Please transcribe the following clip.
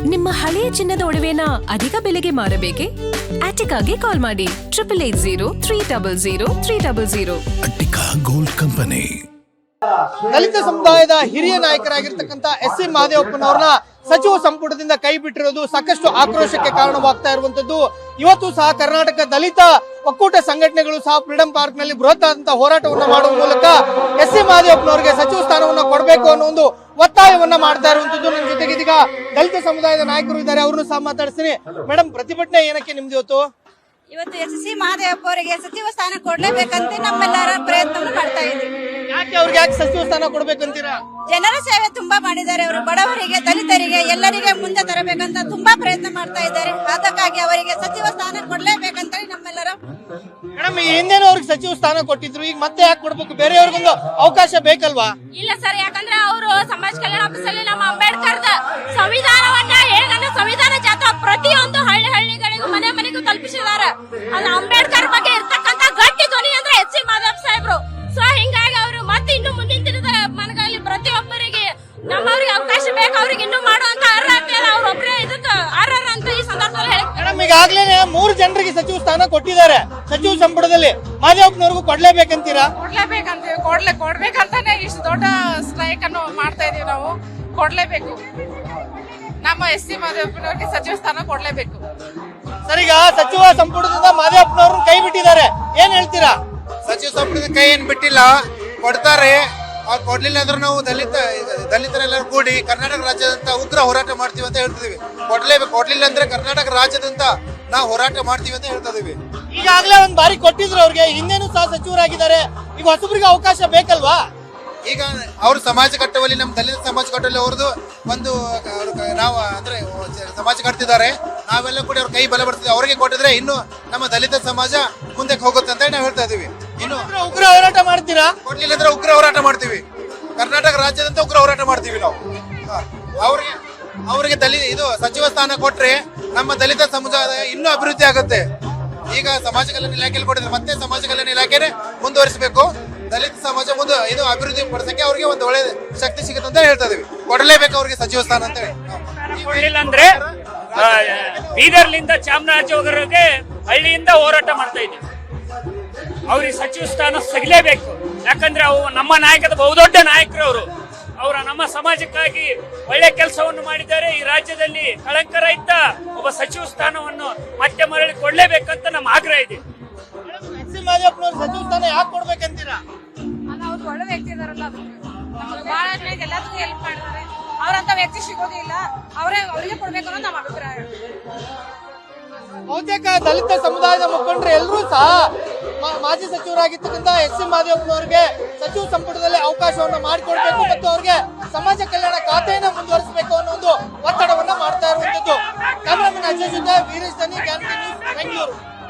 ನಿಮ್ಮ ಹಳೆಯ ಚಿನ್ನದ ಒಡವೆನ ಅಧಿಕ ಬೆಲೆಗೆ ಮಾರಬೇಕೆ? ಆಟಿಕಾಗೆ ಕಾಲ್ ಮಾಡಿ 8880 ಅಟ್ಟಿಕಾ ಗೋಲ್ಡ್ ಕಂಪನಿ. ದಲಿತ ಸಮುದಾಯದ ಹಿರಿಯ ನಾಯಕರಾಗಿರ್ತಕ್ಕಂಥ ಎಸ್ ಸಿ ಮಹದೇವಪ್ಪನವ್ರನ್ನ ಸಚಿವ ಸಂಪುಟದಿಂದ ಕೈ ಬಿಟ್ಟಿರೋದು ಸಾಕಷ್ಟು ಆಕ್ರೋಶಕ್ಕೆ ಕಾರಣವಾಗ್ತಾ ಇರುವಂತದ್ದು. ಇವತ್ತು ಸಹ ಕರ್ನಾಟಕ ದಲಿತ ಒಕ್ಕೂಟ ಸಂಘಟನೆಗಳು ಸಹ ಫ್ರೀಡಂ ಪಾರ್ಕ್ ನಲ್ಲಿ ಬೃಹತ್ ಆದಂತಹ ಹೋರಾಟವನ್ನ ಮಾಡುವ ಮೂಲಕ ಎಸ್ ಸಿ ಮಹದೇವಪ್ಪನವರಿಗೆ ಸಚಿವ ಸ್ಥಾನವನ್ನ ಕೊಡಬೇಕು ಅನ್ನೋ ಒಂದು ಒತ್ತಾಯವನ್ನ ಮಾಡ್ತಾ ಇರುವಂತದ್ದು. ನನ್ನ ಜೊತೆಗೆ ಇದೀಗ ದಲಿತ ಸಮುದಾಯದ ನಾಯಕರು ಇದ್ದಾರೆ, ಅವ್ರನ್ನು ಸಹ ಮಾತಾಡ್ತೀನಿ. ಮೇಡಮ್, ಪ್ರತಿಭಟನೆ ಏನಕ್ಕೆ ನಿಮ್ದು ಇವತ್ತು? ಇವತ್ತು ಎಸ್ ಸಿ ಮಹದೇವಪ್ಪ ಅವರಿಗೆ ಸಚಿವ ಸ್ಥಾನ ಕೊಡ್ಲೇಬೇಕಂತ ನಮ್ಮೆಲ್ಲರ ಪ್ರಯತ್ನ ಮಾಡ್ತಾ ಇದ್ದೀವಿ. ಯಾಕೆ ಸಚಿವ ಸ್ಥಾನ ಕೊಡ್ಬೇಕಂತೀರಾ? ಜನರ ಸೇವೆ ತುಂಬಾ ಮಾಡಿದ್ದಾರೆ ಅವರು. ಬಡವರಿಗೆ, ದಲಿತರಿಗೆ, ಎಲ್ಲರಿಗೆ ಮುಂದೆ ತರಬೇಕಂತ ತುಂಬಾ ಪ್ರಯತ್ನ ಮಾಡ್ತಾ ಇದ್ದಾರೆ. ಅದಕ್ಕಾಗಿ ಅವರಿಗೆ ಸಚಿವ ಸ್ಥಾನ ಕೊಡ್ಲೇಬೇಕಂತ ನಮ್ಮೆಲ್ಲರ. ಮೇಡಮ್, ಈ ಹಿಂದೇನು ಅವ್ರಿಗೆ ಸಚಿವ ಸ್ಥಾನ ಕೊಟ್ಟಿದ್ರು, ಈಗ ಮತ್ತೆ ಯಾಕೆ ಕೊಡ್ಬೇಕು? ಬೇರೆಯವ್ರಿಗೊಂದು ಅವಕಾಶ ಬೇಕಲ್ವಾ? ಇಲ್ಲ ಸರ್, ಯಾಕಂದ್ರೆ ಅವರು ಸಮಾಜ ಕಲ್ಯಾಣ ಆಫೀಸಲ್ಲಿ ನಮ್ಮ ಅಂಬೇಡ್ಕರ್ ಸಂವಿಧಾನವನ್ನ ಸಂವಿಧಾನ ಜಾತ ಪ್ರತಿಯೊಂದು ಹಳ್ಳಿಗಳಿಗೂ ಮನೆಗೂ ತಲುಪಿಸಿದ್ದಾರೆ. ಅದು ಅಂಬೇಡ್ಕರ್ ಬಗ್ಗೆ ಇರ್ತಕ್ಕಂತ ಗಟ್ಟಿ ಧ್ವನಿ ಅಂದ್ರೆ ಎಸ್ ಸಿ ಮಹದೇವಪ್ಪ ಸಾಹೇಬ್ರು. ಸೊ ಹಿಂಗಾಗಿ ಅವರು ಮತ್ತೆ ಇನ್ನು ಮುಂದಿನ ದಿನದ ಮನಗಳಲ್ಲಿ ಪ್ರತಿಯೊಬ್ಬರಿಗೆ ನಮ್ಮವ್ರಿಗೆ ಅವಕಾಶ ಬೇಕು, ಅವ್ರಿಗೆ ಇನ್ನೂ ಮಾಡುವಂತ ಅರ್ಹತೆ ಅವ್ರೊಬ್ಬರೇ ಇದಕ್ಕೆ ಅರ್ಹರ ಅಂತ ಈ ಸಂದರ್ಭದಲ್ಲಿ ಹೇಳಿ. ಮೇಡಮ್, ಈಗಾಗಲೇ 3 ಜನರಿಗೆ ಸಚಿವ ಸ್ಥಾನ ಕೊಟ್ಟಿದ್ದಾರೆ ಸಚಿವ ಸಂಪುಟದಲ್ಲಿ. ಮಹದೇವಪ್ಪನವ್ರಿಗೂ ಕೊಡ್ಲೇಬೇಕಂತೀರಾ? ಕೊಡ್ಬೇಕಂತಾನೆ ಇಷ್ಟು ದೊಡ್ಡ ಸ್ಟ್ರೈಕ್ ಅನ್ನು ಮಾಡ್ತಾ ಇದೀವಿ ನಾವು. ಕೊಡ್ಲೇಬೇಕು, ನಮ್ಮ ಎಸ್ ಸಿ ಮಹದೇವಪ್ಪನವ್ರಿಗೆ ಸಚಿವ ಸ್ಥಾನ ಕೊಡ್ಲೇಬೇಕು. ಸರ್, ಈಗ ಸಚಿವ ಸಂಪುಟದಿಂದ ಮಹದೇವಪ್ಪನವ್ರನ್ನ ಕೈ ಬಿಟ್ಟಿದ್ದಾರೆ, ಏನ್ ಹೇಳ್ತೀರಾ? ಸಚಿವ ಸಂಪುಟದ ಕೈ ಏನ್ ಬಿಟ್ಟಿಲ್ಲ, ಕೊಡ್ತಾರೆ. ಅವ್ರು ಕೊಡ್ಲಿಲ್ಲ ಅಂದ್ರೆ ನಾವು ದಲಿತರೆಲ್ಲರೂ ಕೂಡಿ ಕರ್ನಾಟಕ ರಾಜ್ಯದಂತ ಉಗ್ರ ಹೋರಾಟ ಮಾಡ್ತೀವಿ ಅಂತ ಹೇಳ್ತಿದೀವಿ. ಕೊಡ್ಲಿಲ್ಲ ಅಂದ್ರೆ ಕರ್ನಾಟಕ ರಾಜ್ಯದಂತ ನಾವು ಹೋರಾಟ ಮಾಡ್ತೀವಿ ಅಂತ ಹೇಳ್ತಾ ಇದೀವಿ. ಈಗಾಗಲೇ ಒಂದ್ ಬಾರಿ ಕೊಟ್ಟಿದ್ರು ಅವ್ರಿಗೆ, ಹಿಂದೇನು ಸಹ ಸಚಿವರಾಗಿದ್ದಾರೆ. ಈಗ ಹೊಸಬ್ರಿಗೆ ಅವಕಾಶ ಬೇಕಲ್ವಾ? ಈಗ ಅವ್ರ ಸಮಾಜ ಕಟ್ಟುವಲ್ಲಿ, ನಮ್ಮ ದಲಿತ ಸಮಾಜ ಕಟ್ಟುವಲ್ಲಿ ಅವ್ರದ್ದು ಒಂದು ನಾವು ಅಂದ್ರೆ ಸಮಾಜ ಕಟ್ತಿದ್ದಾರೆ. ನಾವೆಲ್ಲ ಕೂಡ ಅವ್ರ ಕೈ ಬಲ ಪಡಿಸ್ತೀವಿ. ಅವ್ರಿಗೆ ಕೊಟ್ಟಿದ್ರೆ ಇನ್ನು ನಮ್ಮ ದಲಿತ ಸಮಾಜ ಮುಂದಕ್ಕೆ ಹೋಗುತ್ತೆ ಅಂತ ನಾವು ಹೇಳ್ತಾ ಇದೀವಿ. ಇನ್ನು ಉಗ್ರ ಹೋರಾಟ ಮಾಡ್ತೀರಾ? ಕೊಡ್ಲಿಲ್ಲ ಅಂದ್ರೆ ಉಗ್ರ ಹೋರಾಟ ಮಾಡ್ತೀವಿ. ಕರ್ನಾಟಕ ರಾಜ್ಯದಂತ ಉಗ್ರ ಹೋರಾಟ ಮಾಡ್ತೀವಿ ನಾವು. ಅವ್ರಿಗೆ ಇದು ಸಚಿವ ಸ್ಥಾನ ಕೊಟ್ರೆ ನಮ್ಮ ದಲಿತ ಸಮುದಾಯ ಇನ್ನೂ ಅಭಿವೃದ್ಧಿ ಆಗುತ್ತೆ. ಈಗ ಸಮಾಜ ಕಲ್ಯಾಣ ಇಲಾಖೆಯಲ್ಲಿ ಕೊಟ್ಟಿದ್ರೆ ಮತ್ತೆ ಸಮಾಜ ಕಲ್ಯಾಣ ಇಲಾಖೆನೆ ಮುಂದುವರಿಸಬೇಕು. ದಲಿತ ಸಮಾಜ ಮುಂದೆ ಇದು ಅಭಿವೃದ್ಧಿ ಪಡಿಸಕ್ಕೆ ಅವ್ರಿಗೆ ಒಂದು ಒಳ್ಳೆ ಶಕ್ತಿ ಸಿಗುತ್ತೆ ಅಂತ ಹೇಳ್ತಾ ಇದೀವಿ. ಕೊಡಲೇಬೇಕು ಅವ್ರಿಗೆ ಸಚಿವ ಸ್ಥಾನ ಅಂತ ಹೇಳಿ. ಕೊಡಲಿಲ್ಲ ಅಂದ್ರೆ ಬೀದರ್ಲಿಂದ ಚಾಮರಾಜನಗರಕ್ಕೆ ಹಳ್ಳಿಯಿಂದ ಹೋರಾಟ ಮಾಡ್ತಾ ಇದ್ದೀವಿ. ಅವ್ರಿಗೆ ಸಚಿವ ಸ್ಥಾನ ಸಿಗಲೇಬೇಕು. ಯಾಕಂದ್ರೆ ಅವು ನಮ್ಮ ನಾಯಕದ ಬಹುದೊಡ್ಡ ನಾಯಕರು ಅವರು ನಮ್ಮ ಸಮಾಜಕ್ಕಾಗಿ ಒಳ್ಳೆ ಕೆಲಸವನ್ನು ಮಾಡಿದ್ದಾರೆ. ಈ ರಾಜ್ಯದಲ್ಲಿ ಕಳಂಕರಹಿತ ಒಬ್ಬ ಸಚಿವ ಸ್ಥಾನವನ್ನು ಮತ್ತೆ ಮರಳಿ ಕೊಡ್ಲೇಬೇಕಂತ ನಮ್ಮ ಆಗ್ರಹ ಇದೆ. ಎಸ್ ಸಿ ಮಹದೇವಪ್ಪನವ್ರು ಸಚಿವ ಸ್ಥಾನ ಯಾಕೆ ಕೊಡ್ಬೇಕಂತೀರಾ? ಅವ್ರು ಒಳ್ಳೆ ವ್ಯಕ್ತಿ ಇದಾರಲ್ಲ, ಬಹಳ ಎಲ್ಲದಕ್ಕೂ ಹೆಲ್ಪ್ ಮಾಡಿದ್ದಾರೆ. ಅವ್ರಂತ ವ್ಯಕ್ತಿ ಸಿಗೋದಿಲ್ಲ, ಅವರಿಗೆ ಕೊಡ್ಬೇಕು ಅನ್ನೋದು ನಮ್ಮ ಅಭಿಪ್ರಾಯ. ಬಹುತೇಕ ದಲಿತ ಸಮುದಾಯದ ಮುಖಂಡರು ಎಲ್ಲರೂ ಸಹ ಮಾಜಿ ಸಚಿವರಾಗಿರ್ತಕ್ಕಂಥ ಎಸ್ ಸಿ ಮಹದೇವಪ್ಪನವರಿಗೆ ಸಚಿವ ಸಂಪುಟದಲ್ಲಿ ಅವಕಾಶವನ್ನ ಮಾಡಿಕೊಡ್ಬೇಕು ಮತ್ತು ಅವ್ರಿಗೆ ಸಮಾಜ ಕಲ್ಯಾಣ ಖಾತೆಯನ್ನ ಮುಂದುವರಿಸಬೇಕು ಅನ್ನೋ ಒಂದು